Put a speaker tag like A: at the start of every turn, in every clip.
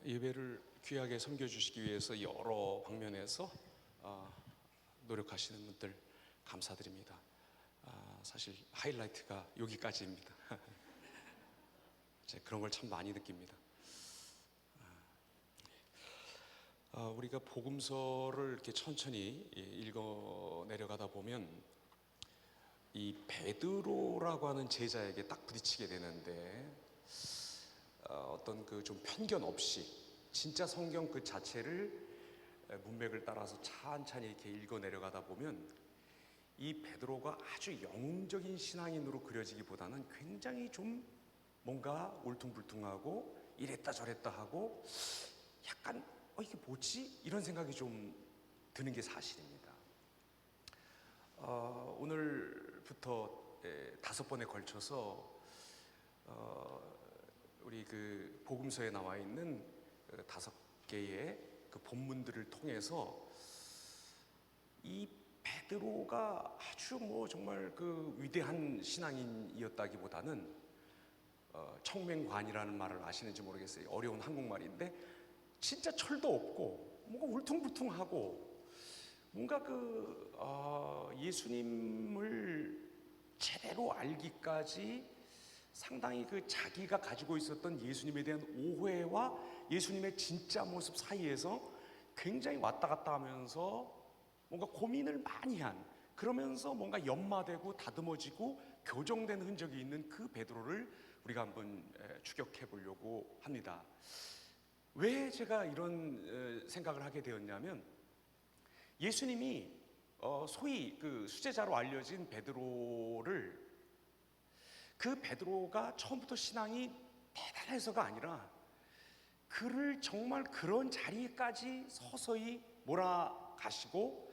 A: 예배를 귀하게 섬겨주시기 위해서 여러 방면에서 노력하시는 분들 감사드립니다. 사실 하이라이트가 여기까지입니다. 그런 걸 참 많이 느낍니다. 우리가 복음서를 이렇게 천천히 읽어 내려가다 보면 이 베드로라고 하는 제자에게 딱 부딪히게 되는데, 어떤 그 좀 편견 없이 진짜 성경 그 자체를 문맥을 따라서 찬찬히 이렇게 읽어 내려가다 보면 이 베드로가 아주 영웅적인 신앙인으로 그려지기보다는 굉장히 좀 뭔가 울퉁불퉁하고 이랬다 저랬다 하고 약간 이게 뭐지? 이런 생각이 좀 드는 게 사실입니다. 오늘부터 5번에 걸쳐서 우리 그 복음서에 나와 있는 5개의 그 본문들을 통해서 이 베드로가 아주 정말 그 위대한 신앙인이었다기보다는 청맹관이라는 말을 아시는지 모르겠어요. 어려운 한국말인데 진짜 철도 없고 뭔가 울퉁불퉁하고 뭔가 예수님을 제대로 알기까지 상당히 그 자기가 가지고 있었던 예수님에 대한 오해와 예수님의 진짜 모습 사이에서 굉장히 왔다 갔다 하면서 뭔가 고민을 많이 한, 그러면서 뭔가 연마되고 다듬어지고 교정된 흔적이 있는 그 베드로를 우리가 한번 추격해 보려고 합니다. 왜 제가 이런 생각을 하게 되었냐면, 예수님이 소위 그 수제자로 알려진 베드로를, 그 베드로가 처음부터 신앙이 대단해서가 아니라 그를 정말 그런 자리까지 서서히 몰아가시고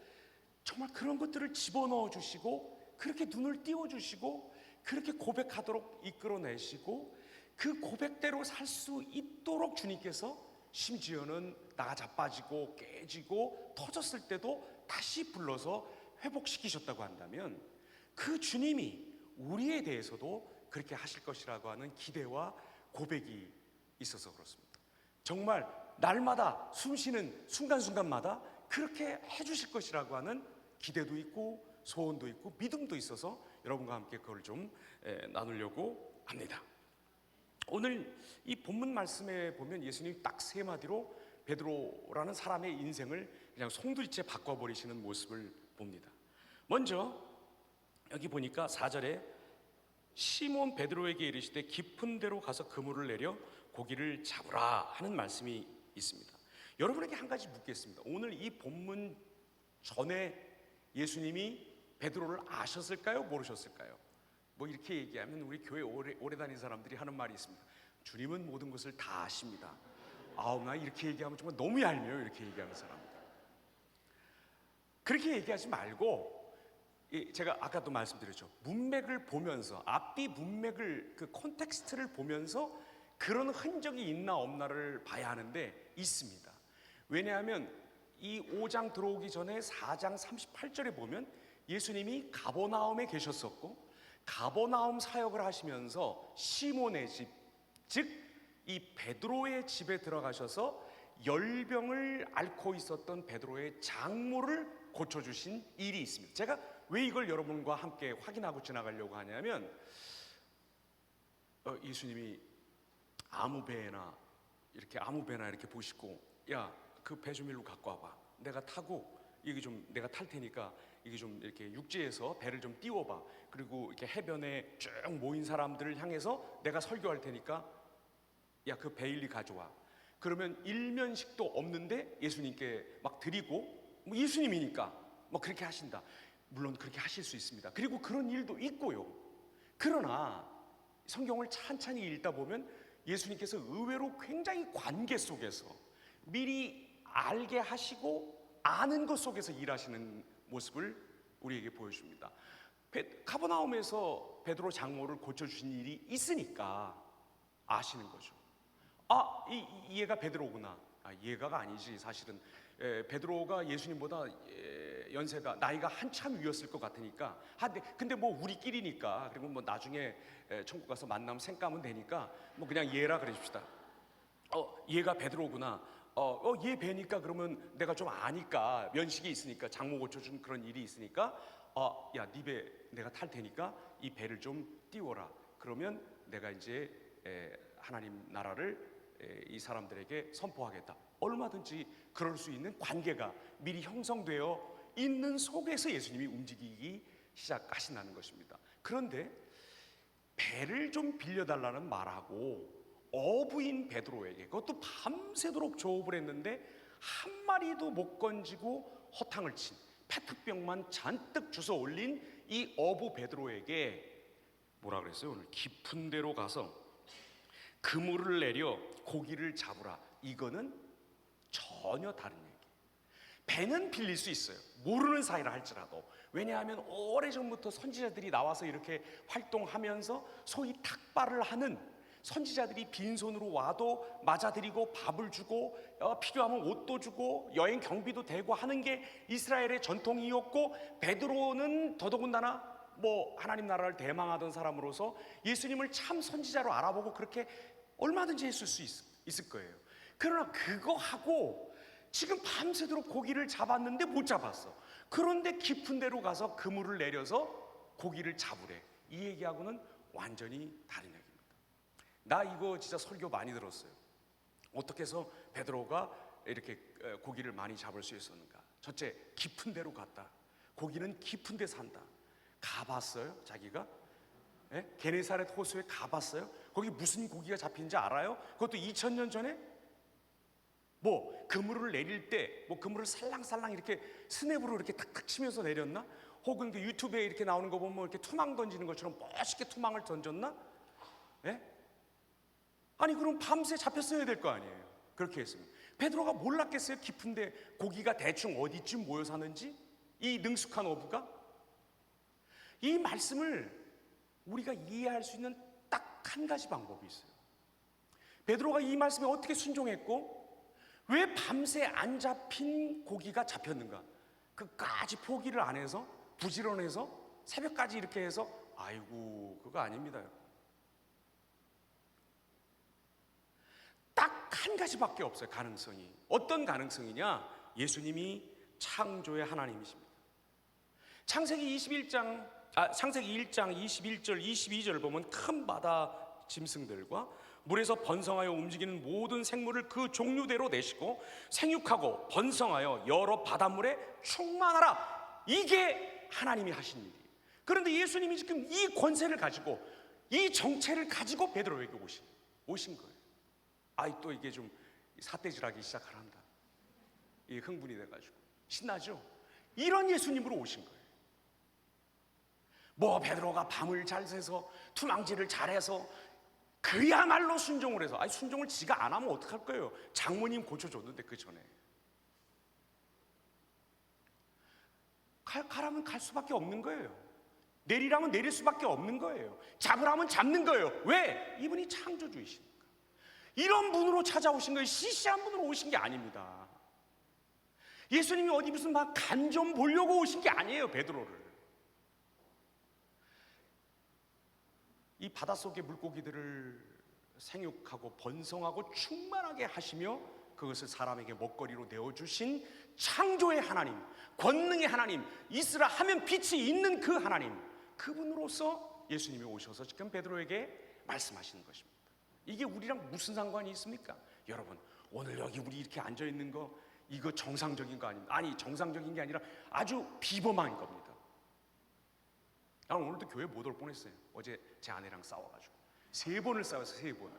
A: 정말 그런 것들을 집어넣어 주시고 그렇게 눈을 띄워주시고 그렇게 고백하도록 이끌어내시고 그 고백대로 살 수 있도록 주님께서 심지어는 나가 자빠지고 깨지고 터졌을 때도 다시 불러서 회복시키셨다고 한다면, 그 주님이 우리에 대해서도 그렇게 하실 것이라고 하는 기대와 고백이 있어서 그렇습니다. 정말 날마다 숨쉬는 순간순간마다 그렇게 해주실 것이라고 하는 기대도 있고 소원도 있고 믿음도 있어서 여러분과 함께 그걸 좀 나누려고 합니다. 오늘 이 본문 말씀에 보면 예수님이 딱 3마디로 베드로라는 사람의 인생을 그냥 송두리째 바꿔버리시는 모습을 봅니다. 먼저 여기 보니까 4절에 시몬 베드로에게 이르시되 깊은 데로 가서 그물을 내려 고기를 잡으라 하는 말씀이 있습니다. 여러분에게 한 가지 묻겠습니다. 오늘 이 본문 전에 예수님이 베드로를 아셨을까요? 모르셨을까요? 이렇게 얘기하면 우리 교회 오래 다닌 사람들이 하는 말이 있습니다. 주님은 모든 것을 다 아십니다. 나 이렇게 얘기하면 정말 너무 얄미워요. 이렇게 얘기하는 사람들. 그렇게 얘기하지 말고, 제가 아까도 말씀드렸죠. 문맥을 보면서, 앞뒤 문맥을, 그 콘텍스트를 보면서 그런 흔적이 있나 없나를 봐야 하는데 있습니다. 왜냐하면 이 5장 들어오기 전에 4장 38절에 보면 예수님이 가버나움에 계셨었고, 가버나움 사역을 하시면서 시몬의 집, 즉 이 베드로의 집에 들어가셔서 열병을 앓고 있었던 베드로의 장모를 고쳐주신 일이 있습니다. 제가 왜 이걸 여러분과 함께 확인하고 지나가려고 하냐면, 예수님이 아무 배나 이렇게 보시고, 야, 그 배 좀 일로 갖고 와봐. 내가 타고 내가 탈 테니까 이게 좀 이렇게 육지에서 배를 좀 띄워봐. 그리고 이렇게 해변에 쭉 모인 사람들을 향해서 내가 설교할 테니까 야, 그 배 일리 가져와. 그러면 일면식도 없는데 예수님께 막 드리고, 예수님이니까 그렇게 하신다. 물론 그렇게 하실 수 있습니다. 그리고 그런 일도 있고요. 그러나 성경을 찬찬히 읽다 보면 예수님께서 의외로 굉장히 관계 속에서 미리 알게 하시고 아는 것 속에서 일하시는 모습을 우리에게 보여줍니다. 가버나움에서 베드로 장모를 고쳐주신 일이 있으니까 아시는 거죠. 얘가 베드로구나. 얘가가 아니지. 사실은 베드로가 예수님보다 연세가, 나이가 한참 위였을 것 같으니까, 근데 우리끼리니까, 그리고 나중에 천국 가서 만나면 생까면 되니까 그냥 얘라 그러십시다. 얘가 베드로구나. 얘 뵈니까 그러면 내가 좀 아니까, 면식이 있으니까, 장모 고쳐준 그런 일이 있으니까, 야, 네 배 내가 탈 테니까 이 배를 좀 띄워라. 그러면 내가 이제 하나님 나라를 이 사람들에게 선포하겠다. 얼마든지 그럴 수 있는 관계가 미리 형성되어 있는 속에서 예수님이 움직이기 시작하신다는 것입니다. 그런데 배를 좀 빌려달라는 말하고 어부인 베드로에게, 그것도 밤새도록 조업을 했는데 한 마리도 못 건지고 허탕을 친 페트병만 잔뜩 주워 올린 이 어부 베드로에게 뭐라 그랬어요? 오늘 깊은 데로 가서 그물을 내려 고기를 잡으라. 이거는 전혀 다른 얘기. 배는 빌릴 수 있어요, 모르는 사이라 할지라도. 왜냐하면 오래전부터 선지자들이 나와서 이렇게 활동하면서 소위 탁발을 하는, 선지자들이 빈손으로 와도 맞아들이고 밥을 주고 필요하면 옷도 주고 여행 경비도 대고 하는 게 이스라엘의 전통이었고, 베드로는 더더군다나 하나님 나라를 대망하던 사람으로서 예수님을 참 선지자로 알아보고 그렇게 얼마든지 했을 수 있을 거예요. 그러나 그거 하고 지금 밤새도록 고기를 잡았는데 못 잡았어. 그런데 깊은 데로 가서 그물을 내려서 고기를 잡으래. 이 얘기하고는 완전히 다른 얘기입니다. 나 이거 진짜 설교 많이 들었어요. 어떻게 해서 베드로가 이렇게 고기를 많이 잡을 수 있었는가. 첫째, 깊은 데로 갔다. 고기는 깊은 데 산다. 가봤어요? 자기가? 게네사렛 호수에 가봤어요? 거기 무슨 고기가 잡힌지 알아요? 그것도 2000년 전에? 그물을 내릴 때 그물을 살랑살랑 이렇게 스냅으로 이렇게 탁탁 치면서 내렸나? 혹은 그 유튜브에 이렇게 나오는 거 보면 이렇게 투망 던지는 것처럼 멋있게 투망을 던졌나? 아니 그럼 밤새 잡혔어야 될 거 아니에요. 그렇게 했습니다. 베드로가 몰랐겠어요? 깊은데 고기가 대충 어디쯤 모여 사는지? 이 능숙한 어부가? 이 말씀을 우리가 이해할 수 있는 딱 한 가지 방법이 있어요. 베드로가 이 말씀에 어떻게 순종했고 왜 밤새 안 잡힌 고기가 잡혔는가? 끝까지 포기를 안 해서, 부지런해서 새벽까지 이렇게 해서, 아이고 그거 아닙니다. 딱 한 가지밖에 없어요. 가능성이. 어떤 가능성이냐? 예수님이 창조의 하나님이십니다. 창세기 1장 21절 22절 보면 큰 바다 짐승들과 물에서 번성하여 움직이는 모든 생물을 그 종류대로 내시고 생육하고 번성하여 여러 바닷물에 충만하라. 이게 하나님이 하신 일이에요. 그런데 예수님이 지금 이 권세를 가지고, 이 정체를 가지고 베드로에게 오신 거예요. 또 이게 좀 삿대질하기 시작한다. 이 흥분이 돼가지고 신나죠? 이런 예수님으로 오신 거예요. 베드로가 밤을 잘 새서 투망질을 잘해서 그야말로 순종을 해서, 순종을 지가 안 하면 어떡할 거예요? 장모님 고쳐줬는데 그 전에. 가라면 갈 수밖에 없는 거예요. 내리라면 내릴 수밖에 없는 거예요. 잡으라면 잡는 거예요. 왜? 이분이 창조주이시니까. 이런 분으로 찾아오신 거예요. 시시한 분으로 오신 게 아닙니다. 예수님이 어디 무슨 간 좀 보려고 오신 게 아니에요. 베드로를. 이 바닷속의 물고기들을 생육하고 번성하고 충만하게 하시며 그것을 사람에게 먹거리로 내어주신 창조의 하나님, 권능의 하나님, 있으라 하면 빛이 있는 그 하나님, 그분으로서 예수님이 오셔서 지금 베드로에게 말씀하시는 것입니다. 이게 우리랑 무슨 상관이 있습니까? 여러분, 오늘 여기 우리 이렇게 앉아있는 거, 이거 정상적인 거 아닙니다. 아니, 정상적인 게 아니라 아주 비범한 겁니다. 나는 오늘도 교회 못 올 뻔했어요. 어제 제 아내랑 싸워가지고 3번을 싸웠어요. 3번을.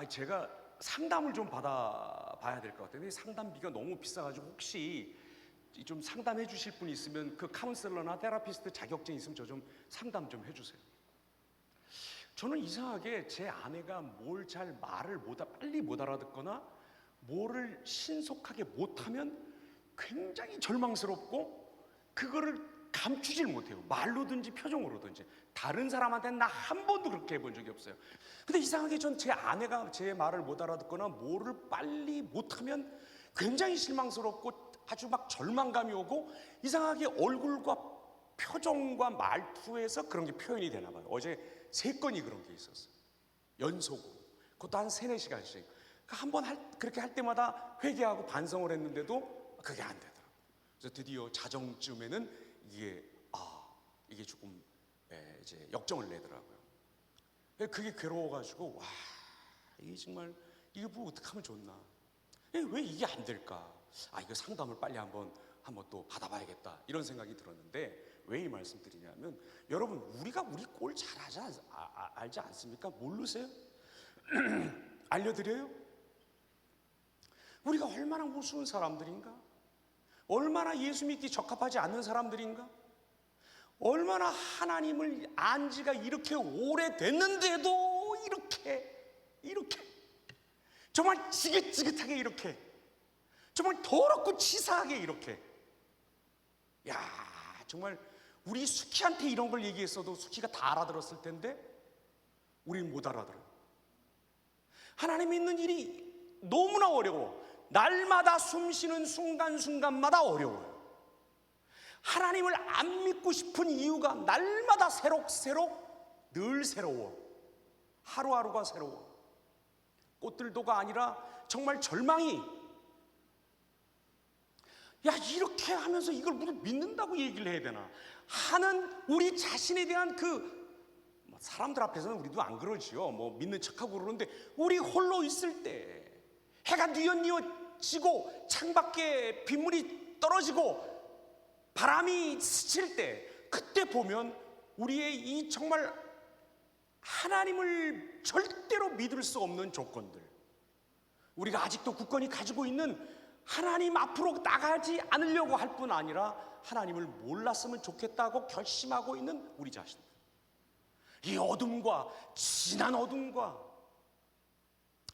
A: 제가 상담을 좀 받아봐야 될 것 같아요. 상담비가 너무 비싸가지고 혹시 좀 상담해 주실 분 있으면, 그 카운셀러나 테라피스트 자격증 있으면 저 좀 상담 좀 해주세요. 저는 이상하게 제 아내가 뭘 말을 빨리 못 알아듣거나 뭐를 신속하게 못하면 굉장히 절망스럽고 그거를 감추질 못해요. 말로든지 표정으로든지. 다른 사람한테는 나 한 번도 그렇게 해본 적이 없어요. 근데 이상하게 전 제 아내가 제 말을 못 알아듣거나 뭐를 빨리 못하면 굉장히 실망스럽고 아주 절망감이 오고, 이상하게 얼굴과 표정과 말투에서 그런 게 표현이 되나 봐요. 어제 3건이 그런 게 있었어요. 연속으로. 그것도 한 3-4시간씩. 그렇게 할 때마다 회개하고 반성을 했는데도 그게 안 되더라고요. 그래서 드디어 자정쯤에는 이게 조금 이제 역정을 내더라고요. 그게 괴로워가지고 이게 정말 이게 뭐 어떻게 하면 좋나? 왜 이게 안 될까? 이거 상담을 빨리 한번 또 받아봐야겠다 이런 생각이 들었는데, 왜 이 말씀 드리냐면, 여러분 우리가 우리 꼴 잘 알지 않습니까? 모르세요? 알려드려요? 우리가 얼마나 우스운 사람들인가? 얼마나 예수 믿기 적합하지 않는 사람들인가? 얼마나 하나님을 안 지가 이렇게 오래됐는데도 이렇게 정말 지긋지긋하게 이렇게 정말 더럽고 치사하게 이렇게. 정말 우리 수키한테 이런 걸 얘기했어도 수키가 다 알아들었을 텐데 우리는 못 알아들어요. 하나님 믿는 일이 너무나 어려워. 날마다 숨쉬는 순간순간마다 어려워요. 하나님을 안 믿고 싶은 이유가 날마다 새록새록 늘 새로워. 하루하루가 새로워. 꽃들도가 아니라 정말 절망이, 이렇게 하면서 이걸 믿는다고 얘기를 해야 되나 하는 우리 자신에 대한 사람들 앞에서는 우리도 안 그러지요. 믿는 척하고 그러는데, 우리 홀로 있을 때 해가 뉘엿뉘엿지고 창밖에 빗물이 떨어지고 바람이 스칠 때, 그때 보면 우리의 이 정말 하나님을 절대로 믿을 수 없는 조건들, 우리가 아직도 굳건히 가지고 있는 하나님 앞으로 나가지 않으려고 할 뿐 아니라 하나님을 몰랐으면 좋겠다고 결심하고 있는 우리 자신들, 이 어둠과 진한 어둠과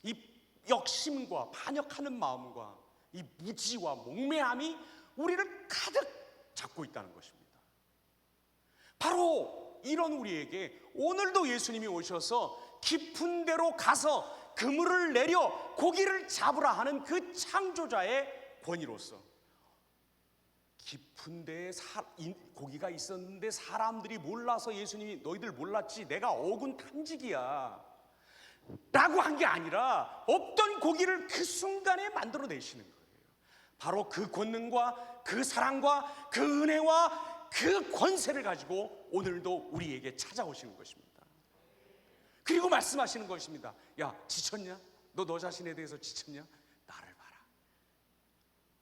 A: 이 역심과 반역하는 마음과 이 무지와 목매함이 우리를 가득 잡고 있다는 것입니다. 바로 이런 우리에게 오늘도 예수님이 오셔서 깊은 데로 가서 그물을 내려 고기를 잡으라 하는 그 창조자의 권위로서, 깊은 데에 고기가 있었는데 사람들이 몰라서 예수님이 너희들 몰랐지 내가 어군 탐지기야 라고 한 게 아니라, 없던 고기를 그 순간에 만들어내시는 거예요. 바로 그 권능과 그 사랑과 그 은혜와 그 권세를 가지고 오늘도 우리에게 찾아오시는 것입니다. 그리고 말씀하시는 것입니다. 지쳤냐? 너 자신에 대해서 지쳤냐? 나를 봐라.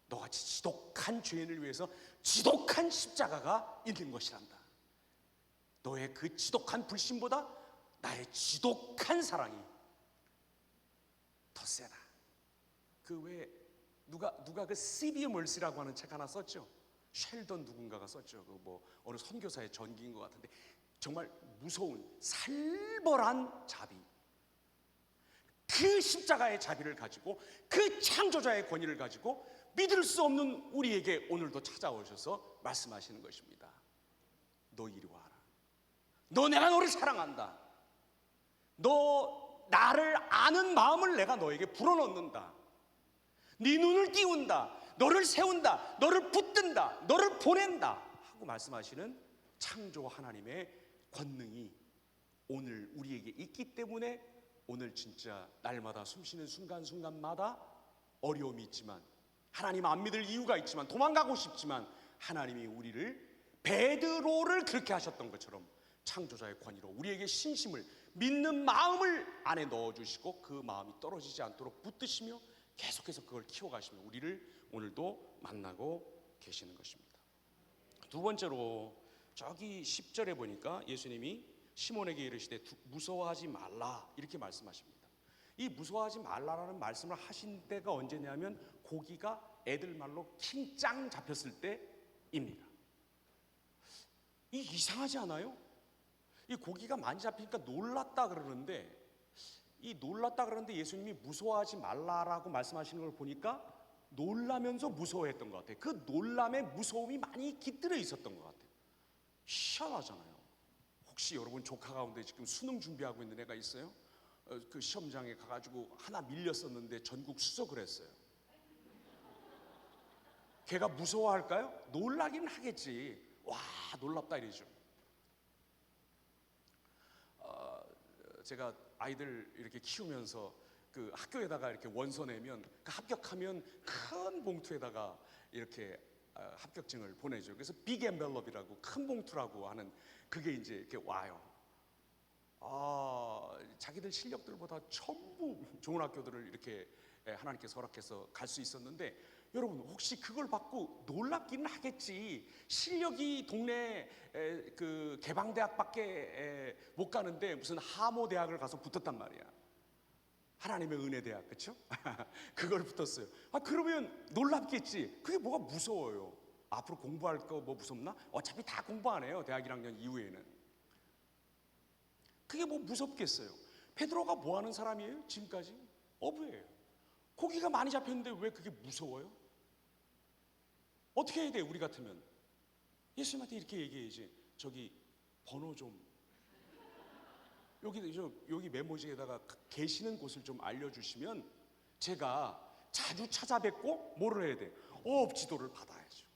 A: 너같이 지독한 죄인을 위해서 지독한 십자가가 있는 것이란다. 너의 그 지독한 불신보다 나의 지독한 사랑이 더 세다. 누가 그 시비어 멀시라고 하는 책 하나 썼죠. 쉘던 누군가가 썼죠. 어느 선교사의 전기인 것 같은데, 정말 무서운 살벌한 자비, 그 십자가의 자비를 가지고, 그 창조자의 권위를 가지고 믿을 수 없는 우리에게 오늘도 찾아오셔서 말씀하시는 것입니다. 너 이리 와라. 내가 너를 사랑한다. 너 나를 아는 마음을 내가 너에게 불어넣는다. 네 눈을 띄운다. 너를 세운다. 너를 붙든다. 너를 보낸다 하고 말씀하시는 창조 하나님의 권능이 오늘 우리에게 있기 때문에, 오늘 진짜 날마다 숨쉬는 순간순간마다 어려움이 있지만, 하나님 안 믿을 이유가 있지만, 도망가고 싶지만, 하나님이 우리를 베드로를 그렇게 하셨던 것처럼 창조자의 권위로 우리에게 신심을, 믿는 마음을 안에 넣어주시고, 그 마음이 떨어지지 않도록 붙드시며 계속해서 그걸 키워가시며 우리를 오늘도 만나고 계시는 것입니다. 두 번째로, 저기 10절에 보니까 예수님이 시몬에게 이르시되 무서워하지 말라 이렇게 말씀하십니다. 이 무서워하지 말라라는 말씀을 하신 때가 언제냐면, 고기가 애들 말로 킹짱 잡혔을 때입니다. 이상하지 않아요? 이 고기가 많이 잡히니까 놀랐다 그러는데, 이 놀랐다 그러는데 예수님이 무서워하지 말라라고 말씀하시는 걸 보니까 놀라면서 무서워했던 것 같아요. 그 놀람에 무서움이 많이 깃들어 있었던 것 같아요. 희한하잖아요. 혹시 여러분 조카 가운데 지금 수능 준비하고 있는 애가 있어요? 그 시험장에 가가지고 하나 밀렸었는데 전국 수석을 했어요. 걔가 무서워할까요? 놀라긴 하겠지. 와, 놀랍다 이러죠. 제가 아이들 이렇게 키우면서 그 학교에다가 이렇게 원서 내면 그 합격하면 큰 봉투에다가 이렇게 합격증을 보내죠. 그래서 빅 엔벨롭이라고 큰 봉투라고 하는 그게 이제 이렇게 와요. 자기들 실력들보다 전부 좋은 학교들을 이렇게 하나님께서 허락해서 갈 수 있었는데, 여러분 혹시 그걸 받고 놀랍기는 하겠지. 실력이 동네 그 개방대학밖에 못 가는데 무슨 하모 대학을 가서 붙었단 말이야. 하나님의 은혜 대학, 그렇죠? 그걸 붙었어요. 그러면 놀랍겠지. 그게 뭐가 무서워요? 앞으로 공부할 거 뭐 무섭나? 어차피 다 공부 안 해요, 대학 1학년 이후에는. 그게 뭐 무섭겠어요? 베드로가 뭐 하는 사람이에요? 지금까지 어부예요. 고기가 많이 잡혔는데 왜 그게 무서워요? 어떻게 해야 돼? 우리 같으면 예수님한테 이렇게 얘기해야지. 저기 번호 좀, 여기 메모지에다가 계시는 곳을 좀 알려주시면 제가 자주 찾아뵙고 뭐를 해야 돼? 지도를 받아야죠.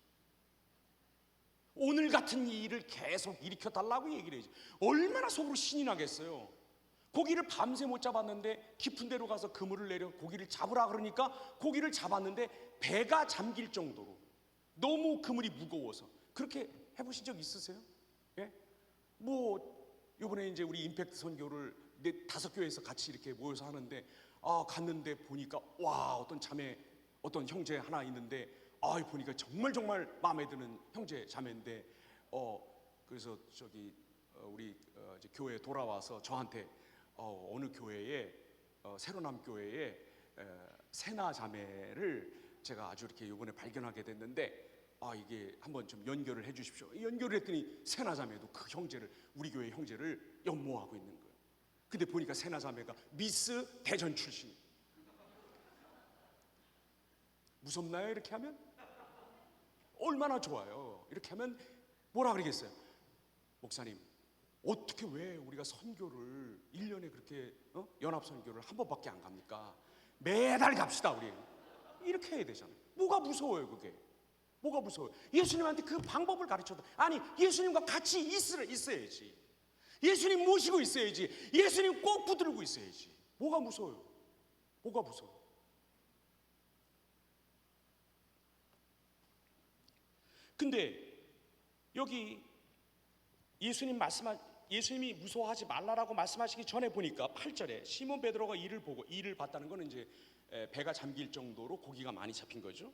A: 오늘 같은 이 일을 계속 일으켜달라고 얘기를 해야지. 얼마나 속으로 신이 나겠어요. 고기를 밤새 못 잡았는데 깊은 데로 가서 그물을 내려 고기를 잡으라 그러니까 고기를 잡았는데 배가 잠길 정도로 너무 그물이 무거워서. 그렇게 해보신 적 있으세요? 예? 뭐 이번에 이제 우리 임팩트 선교를 5교회에서 같이 이렇게 모여서 하는데 갔는데 보니까 어떤 자매, 어떤 형제 하나 있는데 보니까 정말 마음에 드는 형제 자매인데 그래서 우리 이제 교회에 돌아와서 저한테 어느 교회에 새로남 교회에 세나 자매를 제가 아주 이렇게 이번에 발견하게 됐는데 이게 한번 좀 연결을 해 주십시오. 연결을 했더니 세나 자매도 그 형제를, 우리 교회 형제를 연모하고 있는 거예요. 근데 보니까 세나 자매가 미스 대전 출신. 무섭나요? 이렇게 하면? 얼마나 좋아요. 이렇게 하면 뭐라 그러겠어요? 목사님, 어떻게 왜 우리가 선교를 1년에 그렇게 연합 선교를 한 번밖에 안 갑니까? 매달 갑시다 우리. 이렇게 해야 되잖아요. 뭐가 무서워요 그게? 뭐가 무서워요? 예수님한테 그 방법을 가르쳐도, 아니 예수님과 같이 있어야지. 예수님 모시고 있어야지. 예수님 꼭 붙들고 있어야지. 뭐가 무서워요? 뭐가 무서워? 근데 여기 예수님이 무서워하지 말라라고 말씀하시기 전에 보니까 8절에 시몬 베드로가 이를 봤다는 것은 이제 배가 잠길 정도로 고기가 많이 잡힌 거죠.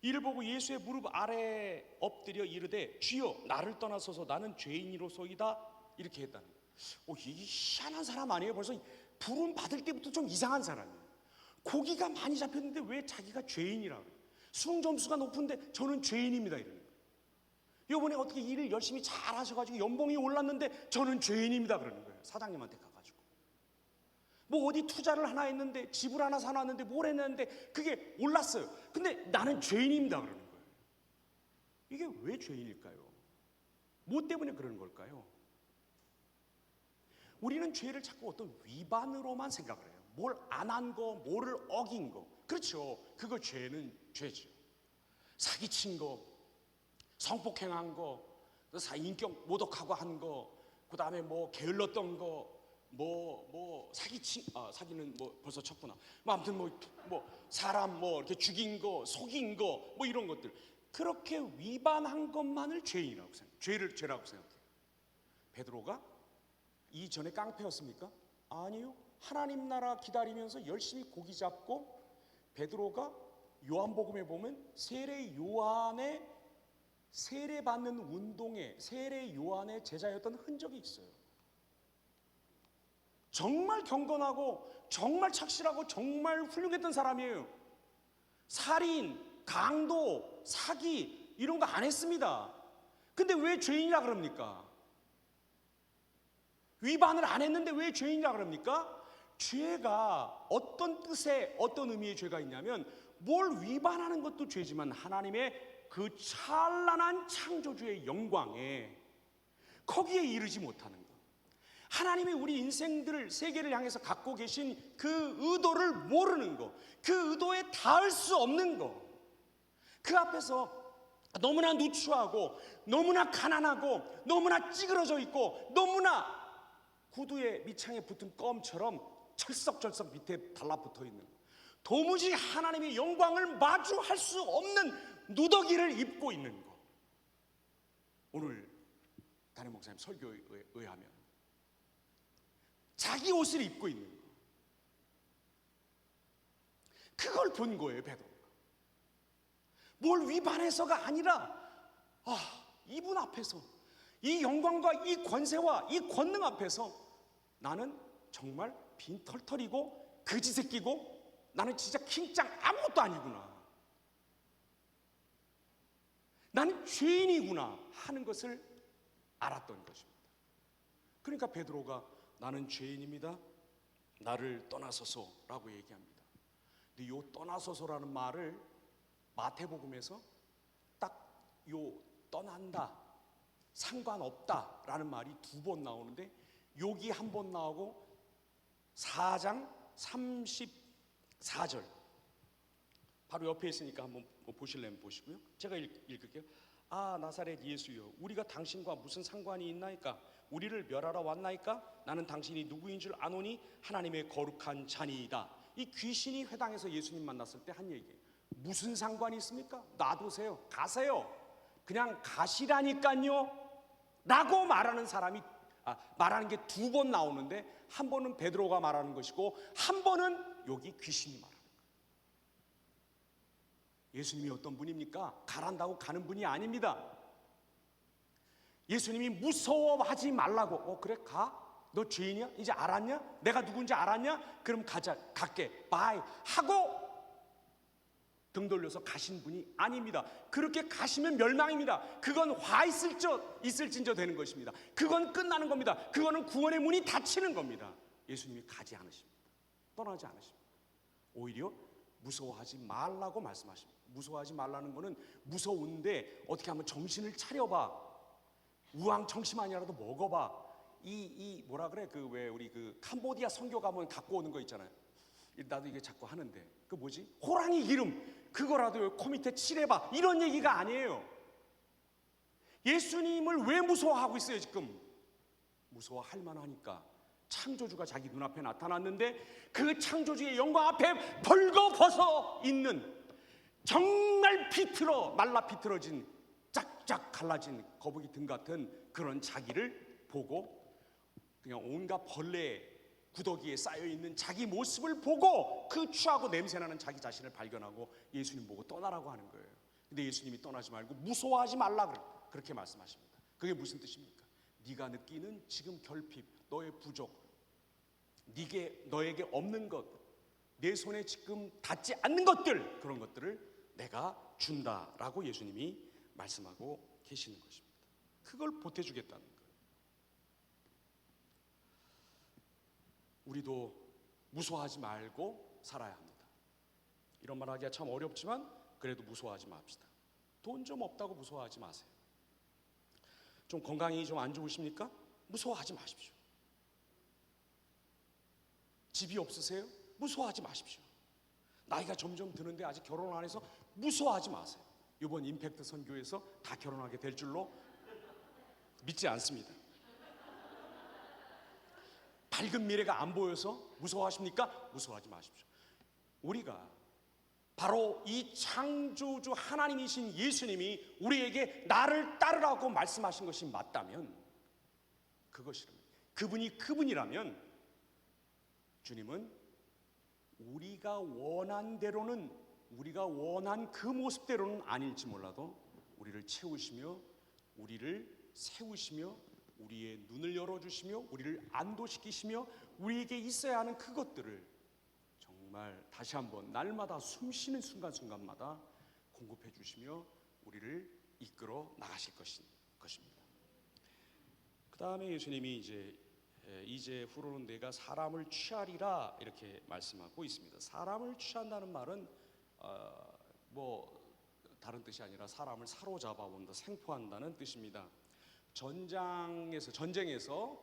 A: 이를 보고 예수의 무릎 아래 엎드려 이르되 주여 나를 떠나소서 나는 죄인이로소이다, 이렇게 했다는 거예요. 이게 희한한 사람 아니에요? 벌써 부름 받을 때부터 좀 이상한 사람이에요. 고기가 많이 잡혔는데 왜 자기가 죄인이라고 그래요? 수능 점수가 높은데 저는 죄인입니다 이러는 거예요. 이번에 어떻게 일을 열심히 잘 하셔가지고 연봉이 올랐는데 저는 죄인입니다 그러는 거예요. 사장님한테 가가지고 뭐 어디 투자를 하나 했는데 집을 하나 사놨는데 뭘 했는데 그게 올랐어요. 근데 나는 죄인입니다 그러는 거예요. 이게 왜 죄인일까요? 뭐 때문에 그러는 걸까요? 우리는 죄를 자꾸 어떤 위반으로만 생각을 해요. 뭘 안 한 거, 뭐를 어긴 거. 그렇죠. 그거 죄는 죄죠. 사기친 거, 성폭행한 거, 인격 모독하고 한 거, 그 다음에 뭐 게을렀던 거, 사기는 뭐 벌써 쳤구나. 아무튼 사람 이렇게 죽인 거, 속인 거, 이런 것들. 그렇게 위반한 것만을 죄인이라고 생각해요. 죄라고 생각해요. 베드로가 이전에 깡패였습니까? 아니요. 하나님 나라 기다리면서 열심히 고기 잡고, 베드로가 요한복음에 보면 세례 요한의 세례받는 운동에 세례 요한의 제자였던 흔적이 있어요. 정말 경건하고 정말 착실하고 정말 훌륭했던 사람이에요. 살인, 강도, 사기 이런 거 안 했습니다. 근데 왜 죄인이라 그럽니까? 위반을 안 했는데 왜 죄인이라 그럽니까? 죄가 어떤 뜻의 어떤 의미의 죄가 있냐면, 뭘 위반하는 것도 죄지만 하나님의 그 찬란한 창조주의 영광에 거기에 이르지 못하는 것, 하나님이 우리 인생들을, 세계를 향해서 갖고 계신 그 의도를 모르는 것, 그 의도에 닿을 수 없는 것, 그 앞에서 너무나 누추하고 너무나 가난하고 너무나 찌그러져 있고 너무나 구두에 밑창에 붙은 껌처럼 철썩철썩 밑에 달라붙어 있는 거. 도무지 하나님의 영광을 마주할 수 없는 누더기를 입고 있는 거. 오늘 담임 목사님 설교에 의하면 자기 옷을 입고 있는 거. 그걸 본 거예요, 베드로가. 뭘 위반해서가 아니라 이분 앞에서, 이 영광과 이 권세와 이 권능 앞에서 나는 정말 빈털털이고 거지 새끼고 나는 진짜 킹짱 아무것도 아니구나, 나는 죄인이구나 하는 것을 알았던 것입니다. 그러니까 베드로가 나는 죄인입니다, 나를 떠나소서라고 얘기합니다. 근데 요 떠나소서라는 말을 마태복음에서 딱 요 떠난다, 상관없다 라는 말이 2번 나오는데, 여기 한 번 나오고 4장 34절 바로 옆에 있으니까 한번 보실래면 보시고요. 제가 읽을게요. 아, 나사렛 예수여, 우리가 당신과 무슨 상관이 있나이까? 우리를 멸하러 왔나이까? 나는 당신이 누구인 줄 아노니 하나님의 거룩한 자니이다. 이 귀신이 회당에서 예수님 만났을 때 한 얘기예요. 무슨 상관이 있습니까? 놔두세요, 가세요, 그냥 가시라니까요 라고 말하는 사람이 말하는 게 2번 나오는데, 한 번은 베드로가 말하는 것이고 한 번은 여기 귀신이 말하는 거예요. 예수님이 어떤 분입니까? 가란다고 가는 분이 아닙니다. 예수님이 무서워하지 말라고. 그래, 가? 너 죄인이야? 이제 알았냐? 내가 누군지 알았냐? 그럼 갈게, 바이 하고 등 돌려서 가신 분이 아닙니다. 그렇게 가시면 멸망입니다. 그건 화 있을진저 되는 것입니다. 그건 끝나는 겁니다. 그거는 구원의 문이 닫히는 겁니다. 예수님이 가지 않으십니다. 떠나지 않으십니다. 오히려 무서워하지 말라고 말씀하십니다. 무서워하지 말라는 거는 무서운데 어떻게 한번 정신을 차려봐, 우왕청심환이라도 먹어봐. 뭐라 그래, 왜 우리 캄보디아 선교 가면 갖고 오는 거 있잖아요. 나도 이게 자꾸 하는데 그 뭐지, 호랑이 기름, 그거라도 코 밑에 칠해봐, 이런 얘기가 아니에요. 예수님을 왜 무서워하고 있어요? 지금 무서워할 만하니까 창조주가 자기 눈앞에 나타났는데, 그 창조주의 영광 앞에 벌거벗어 있는, 정말 말라 비틀어진, 쫙쫙 갈라진 거북이 등 같은 그런 자기를 보고, 그냥 온갖 벌레 구더기에 쌓여있는 자기 모습을 보고 그 취하고 냄새나는 자기 자신을 발견하고 예수님 보고 떠나라고 하는 거예요. 근데 예수님이 떠나지 말고 무서워하지 말라 그렇게 말씀하십니다. 그게 무슨 뜻입니까? 네가 느끼는 지금 결핍, 너의 부족, 너에게 없는 것, 내 손에 지금 닿지 않는 것들, 그런 것들을 내가 준다라고 예수님이 말씀하고 계시는 것입니다. 그걸 보태주겠다는 거예요. 우리도 무서워하지 말고 살아야 합니다. 이런 말 하기가 참 어렵지만 그래도 무서워하지 맙시다. 돈 좀 없다고 무서워하지 마세요. 좀 건강이 좀 안 좋으십니까? 무서워하지 마십시오. 집이 없으세요? 무서워하지 마십시오. 나이가 점점 드는데 아직 결혼 안 해서 무서워하지 마세요. 이번 임팩트 선교에서 다 결혼하게 될 줄로 믿지 않습니다. 밝은 미래가 안 보여서 무서워하십니까? 무서워하지 마십시오. 우리가 바로 이 창조주 하나님이신 예수님이 우리에게 나를 따르라고 말씀하신 것이 맞다면, 그분이 그분이라면 주님은 우리가 원한 대로는, 우리가 원한 그 모습대로는 아닐지 몰라도 우리를 채우시며 우리를 세우시며 우리의 눈을 열어주시며 우리를 안도시키시며 우리에게 있어야 하는 그것들을 정말 다시 한번 날마다 숨쉬는 순간순간마다 공급해 주시며 우리를 이끌어 나가실 것입니다. 그 다음에 예수님이 이제 후로는 내가 사람을 취하리라 이렇게 말씀하고 있습니다. 사람을 취한다는 말은 다른 뜻이 아니라 사람을 사로잡아 본다, 생포한다는 뜻입니다. 전쟁에서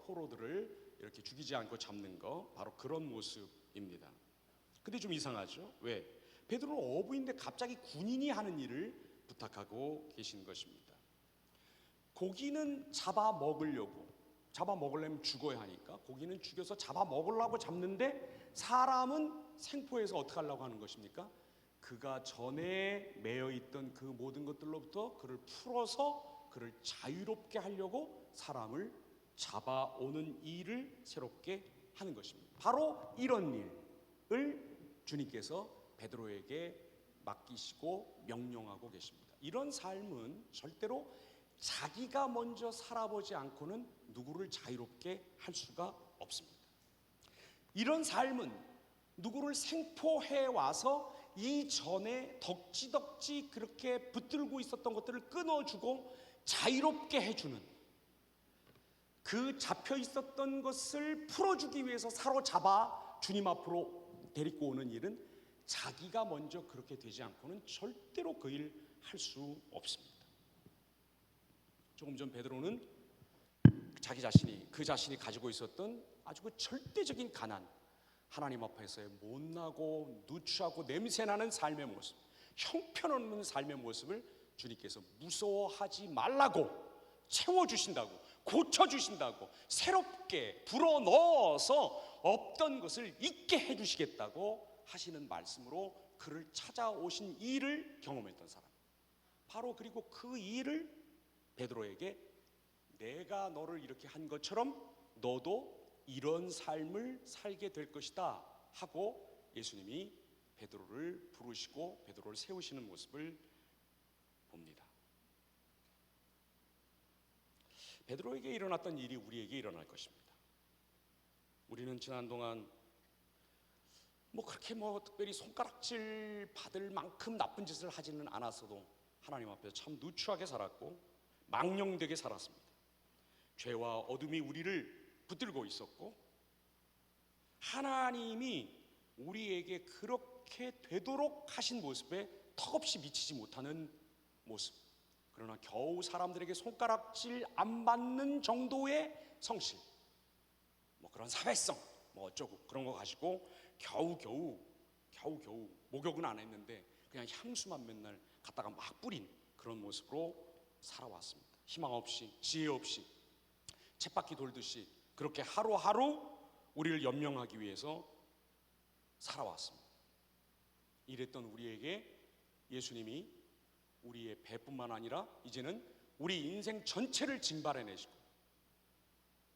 A: 포로들을 이렇게 죽이지 않고 잡는 거, 바로 그런 모습입니다. 근데 좀 이상하죠? 왜? 베드로는 어부인데 갑자기 군인이 하는 일을 부탁하고 계신 것입니다. 고기는 잡아 먹으려고, 잡아먹으려면 죽어야 하니까 고기는 죽여서 잡아먹으려고 잡는데 사람은 생포해서 어떻게 하려고 하는 것입니까? 그가 전에 매여있던 그 모든 것들로부터 그를 풀어서 그를 자유롭게 하려고 사람을 잡아오는 일을 새롭게 하는 것입니다. 바로 이런 일을 주님께서 베드로에게 맡기시고 명령하고 계십니다. 이런 삶은 절대로 자기가 먼저 살아보지 않고는 누구를 자유롭게 할 수가 없습니다. 이런 삶은 누구를 생포해 와서 이전에 덕지덕지 그렇게 붙들고 있었던 것들을 끊어주고 자유롭게 해주는, 그 잡혀 있었던 것을 풀어주기 위해서 사로잡아 주님 앞으로 데리고 오는 일은 자기가 먼저 그렇게 되지 않고는 절대로 그 일 할 수 없습니다. 조금 전 베드로는 그 자신이 가지고 있었던 아주 그 절대적인 가난, 하나님 앞에서의 못나고 누추하고 냄새나는 삶의 모습, 형편없는 삶의 모습을 주님께서 무서워하지 말라고 채워주신다고, 고쳐주신다고, 새롭게 불어넣어서 없던 것을 있게 해주시겠다고 하시는 말씀으로 그를 찾아오신 일을 경험했던 사람, 바로 그리고 그 일을 베드로에게 내가 너를 이렇게 한 것처럼 너도 이런 삶을 살게 될 것이다 하고 예수님이 베드로를 부르시고 베드로를 세우시는 모습을 봅니다. 베드로에게 일어났던 일이 우리에게 일어날 것입니다. 우리는 지난 동안 그렇게 특별히 손가락질 받을 만큼 나쁜 짓을 하지는 않았어도 하나님 앞에서 참 누추하게 살았고 망령되게 살았습니다. 죄와 어둠이 우리를 붙들고 있었고 하나님이 우리에게 그렇게 되도록 하신 모습에 턱없이 미치지 못하는 모습, 그러나 겨우 사람들에게 손가락질 안 받는 정도의 성실, 그런 사회성 어쩌고 그런 거 가지고 겨우겨우 목욕은 안 했는데 그냥 향수만 맨날 갖다가 막 뿌린 그런 모습으로 살아왔습니다. 희망 없이 지혜 없이 쳇바퀴 돌듯이 그렇게 하루하루 우리를 연명하기 위해서 살아왔습니다. 이랬던 우리에게 예수님이 우리의 배뿐만 아니라 이제는 우리 인생 전체를 징발해내시고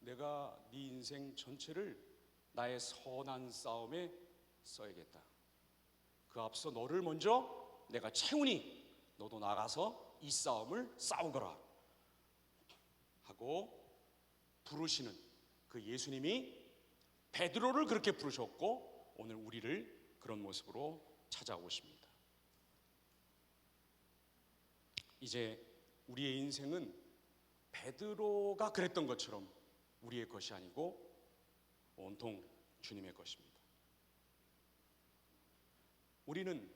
A: 내가 네 인생 전체를 나의 선한 싸움에 써야겠다. 그 앞서 너를 먼저 내가 채우니 너도 나가서 이 싸움을 싸우거라 하고 부르시는 그 예수님이 베드로를 그렇게 부르셨고 오늘 우리를 그런 모습으로 찾아오십니다. 이제 우리의 인생은 베드로가 그랬던 것처럼 우리의 것이 아니고 온통 주님의 것입니다. 우리는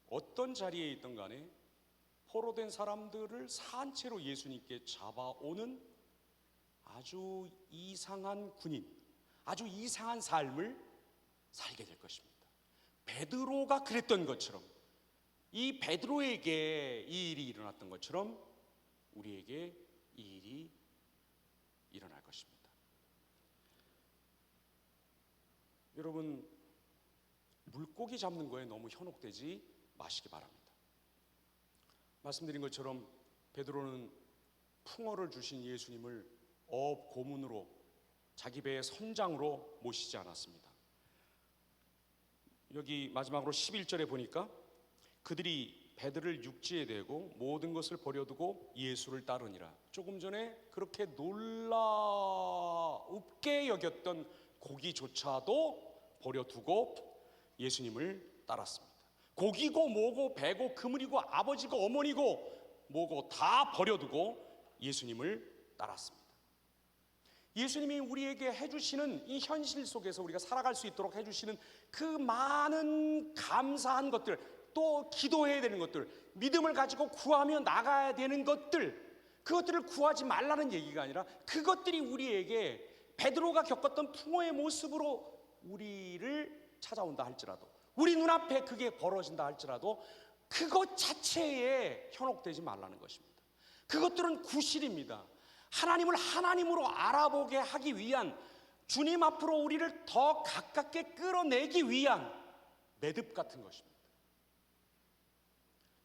A: 어떤 자리에 있든 간에 포로된 사람들을 산채로 예수님께 잡아오는 아주 이상한 군인, 아주 이상한 삶을 살게 될 것입니다. 베드로가 그랬던 것처럼, 이 베드로에게 이 일이 일어났던 것처럼 우리에게 이 일이 일어날 것입니다. 여러분, 물고기 잡는 거에 너무 현혹되지 마시기 바랍니다. 말씀드린 것처럼 베드로는 풍어를 주신 예수님을 어업 고문으로 자기 배의 선장으로 모시지 않았습니다. 여기 마지막으로 11절에 보니까 그들이 배들을 육지에 대고 모든 것을 버려두고 예수를 따르니라. 조금 전에 그렇게 놀라웁게 여겼던 고기조차도 버려두고 예수님을 따랐습니다. 고기고 뭐고 배고 그물이고 아버지고 어머니고 뭐고 다 버려두고 예수님을 따랐습니다. 예수님이 우리에게 해주시는 이 현실 속에서 우리가 살아갈 수 있도록 해주시는 그 많은 감사한 것들, 또 기도해야 되는 것들, 믿음을 가지고 구하며 나가야 되는 것들, 그것들을 구하지 말라는 얘기가 아니라 그것들이 우리에게 베드로가 겪었던 풍어의 모습으로 우리를 찾아온다 할지라도, 우리 눈앞에 그게 벌어진다 할지라도 그것 자체에 현혹되지 말라는 것입니다. 그것들은 구실입니다. 하나님을 하나님으로 알아보게 하기 위한, 주님 앞으로 우리를 더 가깝게 끌어내기 위한 매듭 같은 것입니다.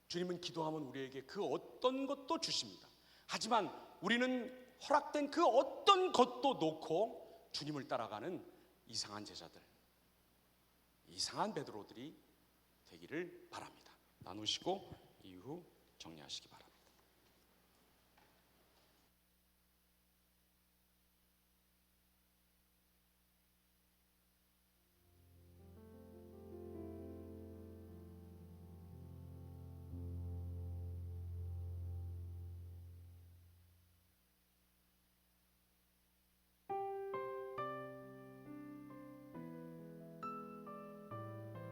A: 주님은 기도하면 우리에게 그 어떤 것도 주십니다. 하지만 우리는 허락된 그 어떤 것도 놓고 주님을 따라가는 이상한 제자들, 이상한 베드로들이 되기를 바랍니다. 나누시고 이후 정리하시기 바랍니다.